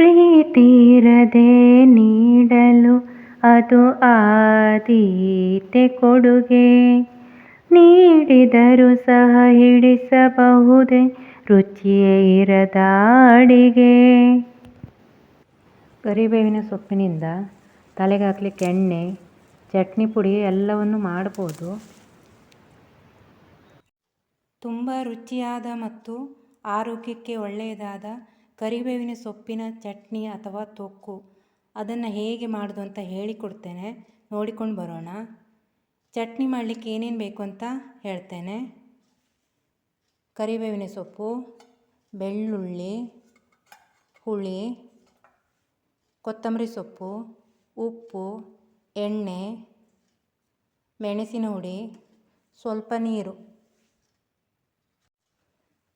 ಪ್ರೀತಿರದೆ ನೀಡಲು ಅದು ಆದೀತೆ ಕೊಡುಗೆ. ನೀಡಿದರೂ ಸಹ ಹಿಡಿಸಬಹುದೇ ರುಚಿಯೇ ಇರದ ಅಡಿಗೆ. ಕರಿಬೇವಿನ ಸೊಪ್ಪಿನಿಂದ ತಲೆಗೆ ಹಾಕ್ಲಿಕ್ಕೆ ಎಣ್ಣೆ, ಚಟ್ನಿ ಪುಡಿ ಎಲ್ಲವನ್ನು ಮಾಡ್ಬೋದು. ತುಂಬ ರುಚಿಯಾದ ಮತ್ತು ಆರೋಗ್ಯಕ್ಕೆ ಒಳ್ಳೆಯದಾದ ಕರಿಬೇವಿನ ಸೊಪ್ಪಿನ ಚಟ್ನಿ ಅಥವಾ ತೊಕ್ಕು ಅದನ್ನು ಹೇಗೆ ಮಾಡೋದು ಅಂತ ಹೇಳಿಕೊಡ್ತೇನೆ, ನೋಡಿಕೊಂಡು ಬರೋಣ. ಚಟ್ನಿ ಮಾಡಲಿಕ್ಕೆ ಏನೇನು ಬೇಕು ಅಂತ ಹೇಳ್ತೇನೆ. ಕರಿಬೇವಿನ ಸೊಪ್ಪು, ಬೆಳ್ಳುಳ್ಳಿ, ಹುಳಿ, ಕೊತ್ತಂಬರಿ ಸೊಪ್ಪು, ಉಪ್ಪು, ಎಣ್ಣೆ, ಮೆಣಸಿನ ಹುಡಿ, ಸ್ವಲ್ಪ ನೀರು.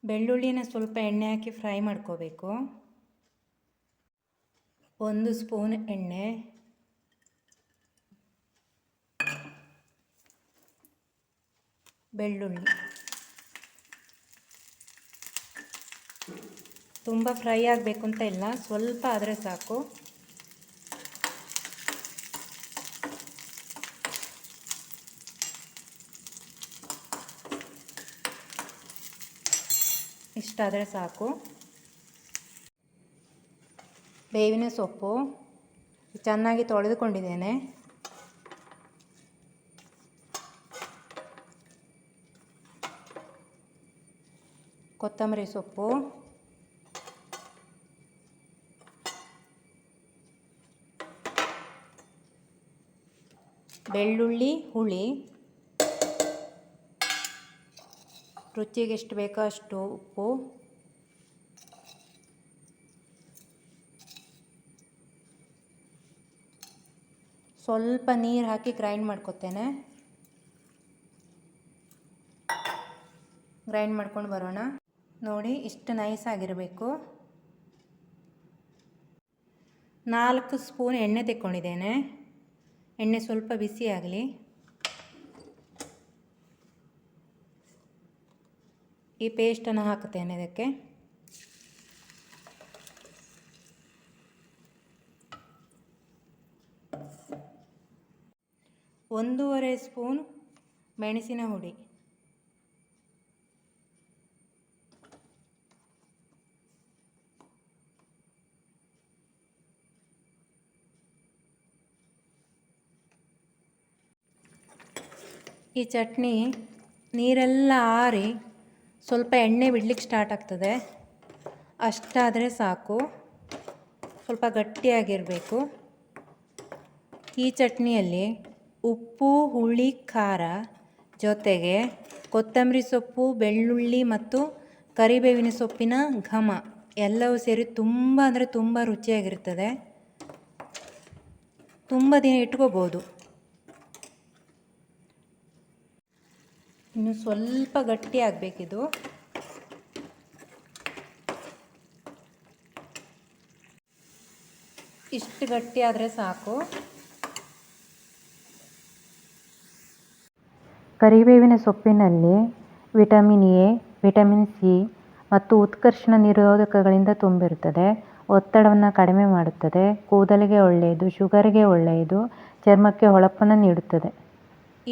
ಬೆಳ್ಳುಳ್ಳಿನ ಸ್ವಲ್ಪ ಎಣ್ಣೆ ಹಾಕಿ ಫ್ರೈ ಮಾಡ್ಕೋಬೇಕು. 1 ಸ್ಪೂನ್ ಎಣ್ಣೆ, ಬೆಳ್ಳುಳ್ಳಿ ತುಂಬ ಫ್ರೈ ಆಗಬೇಕು ಅಂತ ಇಲ್ಲ, ಸ್ವಲ್ಪ ಆದರೆ ಸಾಕು. ಇಷ್ಟಾದರೆ ಸಾಕು. ಬೇವಿನ ಸೊಪ್ಪು ಚೆನ್ನಾಗಿ ತೊಳೆದುಕೊಂಡಿದ್ದೇನೆ. ಕೊತ್ತಂಬರಿ ಸೊಪ್ಪು, ಬೆಳ್ಳುಳ್ಳಿ, ಹುಳಿ, ರುಚಿಗೆ ಎಷ್ಟು ಬೇಕೋ ಅಷ್ಟು ಉಪ್ಪು, ಸ್ವಲ್ಪ ನೀರು ಹಾಕಿ ಗ್ರೈಂಡ್ ಮಾಡ್ಕೊತೇನೆ. ಗ್ರೈಂಡ್ ಮಾಡ್ಕೊಂಡು ಬರೋಣ. ನೋಡಿ, ಇಷ್ಟು ನೈಸ್ ಆಗಿರಬೇಕು. 4 ಸ್ಪೂನ್ ಎಣ್ಣೆ ತೆಕ್ಕೊಂಡಿದ್ದೇನೆ. ಎಣ್ಣೆ ಸ್ವಲ್ಪ ಬಿಸಿ ಆಗಲಿ. ಈ ಪೇಸ್ಟನ್ನು ಹಾಕ್ತೇನೆ ಇದಕ್ಕೆ. ಒಂದೂವರೆ ಸ್ಪೂನ್ ಮೆಣಸಿನ ಹುಡಿ, ಈ ಚಟ್ನಿ ನೀರೆಲ್ಲ ಆರಿ ಸ್ವಲ್ಪ ಎಣ್ಣೆ ಬಿಡಲಿಕ್ಕೆ ಸ್ಟಾರ್ಟ್ ಆಗ್ತದೆ. ಅಷ್ಟಾದರೆ ಸಾಕು. ಸ್ವಲ್ಪ ಗಟ್ಟಿಯಾಗಿರಬೇಕು. ಈ ಚಟ್ನಿಯಲ್ಲಿ ಉಪ್ಪು, ಹುಳಿ, ಖಾರ ಜೊತೆಗೆ ಕೊತ್ತಂಬರಿ ಸೊಪ್ಪು, ಬೆಳ್ಳುಳ್ಳಿ ಮತ್ತು ಕರಿಬೇವಿನ ಸೊಪ್ಪಿನ ಘಮ ಎಲ್ಲವೂ ಸೇರಿ ತುಂಬ ಅಂದರೆ ತುಂಬ ರುಚಿಯಾಗಿರ್ತದೆ. ತುಂಬ ದಿನ ಇಟ್ಕೋಬೋದು. ಇನ್ನು ಸ್ವಲ್ಪ ಗಟ್ಟಿ ಆಗಬೇಕಿದು. ಇಷ್ಟು ಗಟ್ಟಿ ಆದರೆ ಸಾಕು. ಕರಿಬೇವಿನ ಸೊಪ್ಪಿನಲ್ಲಿ ವಿಟಮಿನ್ ಎ, ವಿಟಮಿನ್ ಸಿ ಮತ್ತು ಉತ್ಕರ್ಷಣ ನಿರೋಧಕಗಳಿಂದ ತುಂಬಿರುತ್ತದೆ. ಒತ್ತಡವನ್ನು ಕಡಿಮೆ ಮಾಡುತ್ತದೆ, ಕೂದಲಿಗೆ ಒಳ್ಳೆಯದು, ಶುಗರ್ಗೆ ಒಳ್ಳೆಯದು, ಚರ್ಮಕ್ಕೆ ಹೊಳಪನ್ನು ನೀಡುತ್ತದೆ.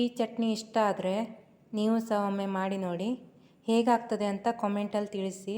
ಈ ಚಟ್ನಿ ಇಷ್ಟ ಆದರೆ ನೀವು ಸಹ ಒಮ್ಮೆ ಮಾಡಿ ನೋಡಿ. ಹೇಗಾಗ್ತದೆ ಅಂತ ಕಾಮೆಂಟಲ್ಲಿ ತಿಳಿಸಿ.